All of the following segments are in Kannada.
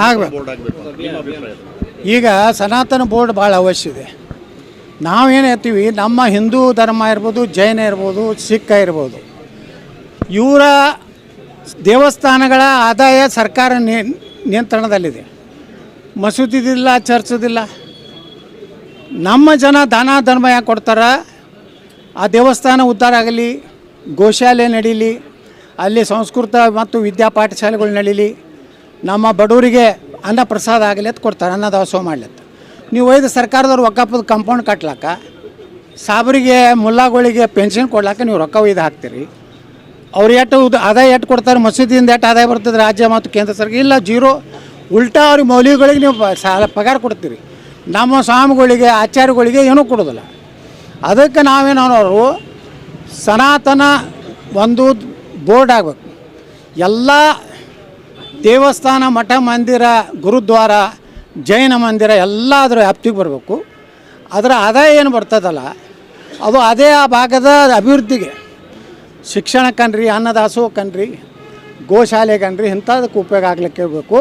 ಆಗ್ಬೇಕು. ಬೋರ್ಡ್ ಆಗಬೇಕು ನಿಮ್ಮ ಅಭಿಪ್ರಾಯ? ಈಗ ಸನಾತನ ಬೋರ್ಡ್ ಭಾಳ ಅವಶ್ಯ ಇದೆ. ನಾವೇನು ಹೇಳ್ತೀವಿ, ನಮ್ಮ ಹಿಂದೂ ಧರ್ಮ ಇರ್ಬೋದು, ಜೈನ ಇರ್ಬೋದು, ಸಿಖ್ ಇರ್ಬೋದು, ಇವರ ದೇವಸ್ಥಾನಗಳ ಆದಾಯ ಸರ್ಕಾರ ನಿಯಂತ್ರಣದಲ್ಲಿದೆ. ಮಸೂದಿದಿಲ್ಲ, ಚರ್ಚದಿಲ್ಲ. ನಮ್ಮ ಜನ ದಾನ ಧರ್ಮ ಯಾಕೆ ಕೊಡ್ತಾರೆ? ಆ ದೇವಸ್ಥಾನ ಉದ್ಧಾರ ಆಗಲಿ, ಗೋಶಾಲೆ ನಡೀಲಿ, ಅಲ್ಲಿ ಸಂಸ್ಕೃತ ಮತ್ತು ವಿದ್ಯಾಪಾಠಶಾಲೆಗಳು ನಡೀಲಿ, ನಮ್ಮ ಬಡವರಿಗೆ ಅನ್ನ ಪ್ರಸಾದ ಆಗಲಿ ಅಂತ ಕೊಡ್ತಾರೆ, ಅನ್ನದಾಸೋಹ ಮಾಡ್ಲತ್ತ. ನೀವು ಒಯ್ದು ಸರ್ಕಾರದವ್ರು ಒಕ್ಕಪ್ಪದ ಕಾಂಪೌಂಡ್ ಕಟ್ಲಾಕ, ಸಾಬರಿಗೆ ಮುಲ್ಲಾಗಳಿಗೆ ಪೆನ್ಷನ್ ಕೊಡ್ಲಾಕ ನೀವು ರೊಕ್ಕ ಒಯ್ದು ಹಾಕ್ತೀರಿ. ಅವ್ರು ಎಷ್ಟು ಆದಾಯ ಎಷ್ಟು ಕೊಡ್ತಾರೆ? ಮಸೂದಿಯಿಂದ ಎಷ್ಟು ಆದಾಯ ಬರ್ತದೆ ರಾಜ್ಯ ಮತ್ತು ಕೇಂದ್ರ ಸರ್ಕಾರ? ಇಲ್ಲ, ಜೀರೋ. ಉಲ್ಟಾ ಅವ್ರಿಗೆ ಮೌಲ್ಯಗಳಿಗೆ ನೀವು ಪಗಾರ ಕೊಡ್ತೀರಿ. ನಮ್ಮ ಸ್ವಾಮಿಗಳಿಗೆ, ಆಚಾರ್ಯಗಳಿಗೆ ಏನೂ ಕೊಡೋದಿಲ್ಲ. ಅದಕ್ಕೆ ನಾವೇನವರು ಸನಾತನ ಒಂದು ಬೋರ್ಡ್ ಆಗಬೇಕು. ಎಲ್ಲ ದೇವಸ್ಥಾನ, ಮಠ, ಮಂದಿರ, ಗುರುದ್ವಾರ, ಜೈನ ಮಂದಿರ ಎಲ್ಲ ಅದರ ವ್ಯಾಪ್ತಿಗೆ ಬರಬೇಕು. ಅದರ ಆದಾಯ ಏನು ಬರ್ತದಲ್ಲ, ಅದು ಅದೇ ಆ ಭಾಗದ ಅಭಿವೃದ್ಧಿಗೆ, ಶಿಕ್ಷಣಕ್ಕನ್ರಿ, ಅನ್ನದಾಸೋಹಕ್ಕನ್ರಿ, ಗೋಶಾಲೆಗನ್ರಿ, ಇಂಥದಕ್ಕೆ ಉಪಯೋಗ ಆಗ್ಲಿಕ್ಕೆ ಇರಬೇಕು.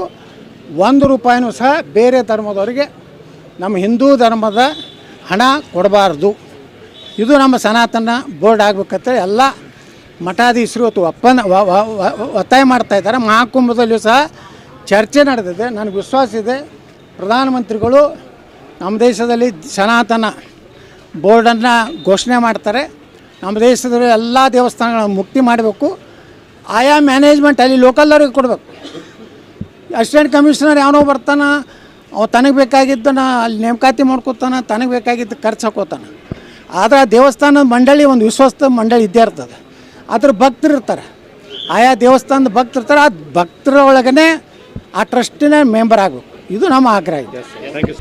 1 ರೂಪಾಯಿನೂ ಸಹ ಬೇರೆ ಧರ್ಮದವರಿಗೆ ನಮ್ಮ ಹಿಂದೂ ಧರ್ಮದ ಹಣ ಕೊಡಬಾರ್ದು. ಇದು ನಮ್ಮ ಸನಾತನ ಬೋರ್ಡ್ ಆಗಬೇಕಂತ ಎಲ್ಲ ಮಠಾಧೀಶರು ಇವತ್ತು ಒತ್ತಾಯ ಮಾಡ್ತಾಯಿದ್ದಾರೆ. ಮಹಾಕುಂಭದಲ್ಲಿಯೂ ಸಹ ಚರ್ಚೆ ನಡೆದಿದೆ. ನನಗೆ ವಿಶ್ವಾಸ ಇದೆ, ಪ್ರಧಾನಮಂತ್ರಿಗಳು ನಮ್ಮ ದೇಶದಲ್ಲಿ ಸನಾತನ ಬೋರ್ಡನ್ನು ಘೋಷಣೆ ಮಾಡ್ತಾರೆ. ನಮ್ಮ ದೇಶದಲ್ಲಿ ಎಲ್ಲ ದೇವಸ್ಥಾನಗಳನ್ನು ಮುಕ್ತಿ ಮಾಡಬೇಕು. ಆಯಾ ಮ್ಯಾನೇಜ್ಮೆಂಟ್ ಅಲ್ಲಿ ಲೋಕಲ್ದವ್ರಿಗೆ ಕೊಡಬೇಕು. ಅಸಿಸ್ಟೆಂಟ್ ಕಮಿಷನರ್ ಯಾವನೋ ಬರ್ತಾನೆ, ಅವ ತನಗೆ ಬೇಕಾಗಿದ್ದನ್ನು ಅಲ್ಲಿ ನೇಮಕಾತಿ ಮಾಡ್ಕೋತಾನೆ, ತನಗೆ ಬೇಕಾಗಿದ್ದು ಖರ್ಚು ಹಾಕೋತಾನೆ. ಆದರೆ ದೇವಸ್ಥಾನದ ಮಂಡಳಿ ಒಂದು ವಿಶ್ವಸ್ತ ಮಂಡಳಿ ಇದ್ದೇ ಇರ್ತದೆ. ಅದ್ರ ಭಕ್ತರು ಇರ್ತಾರೆ, ಆಯಾ ದೇವಸ್ಥಾನದ ಭಕ್ತರು ಇರ್ತಾರೆ. ಆ ಭಕ್ತರ ಒಳಗೇ ಆ ಟ್ರಸ್ಟಿನ ಮೆಂಬರ್ ಆಗಬೇಕು. ಇದು ನಮ್ಮ ಆಗ್ರಹ ಇದೆ. Thank you.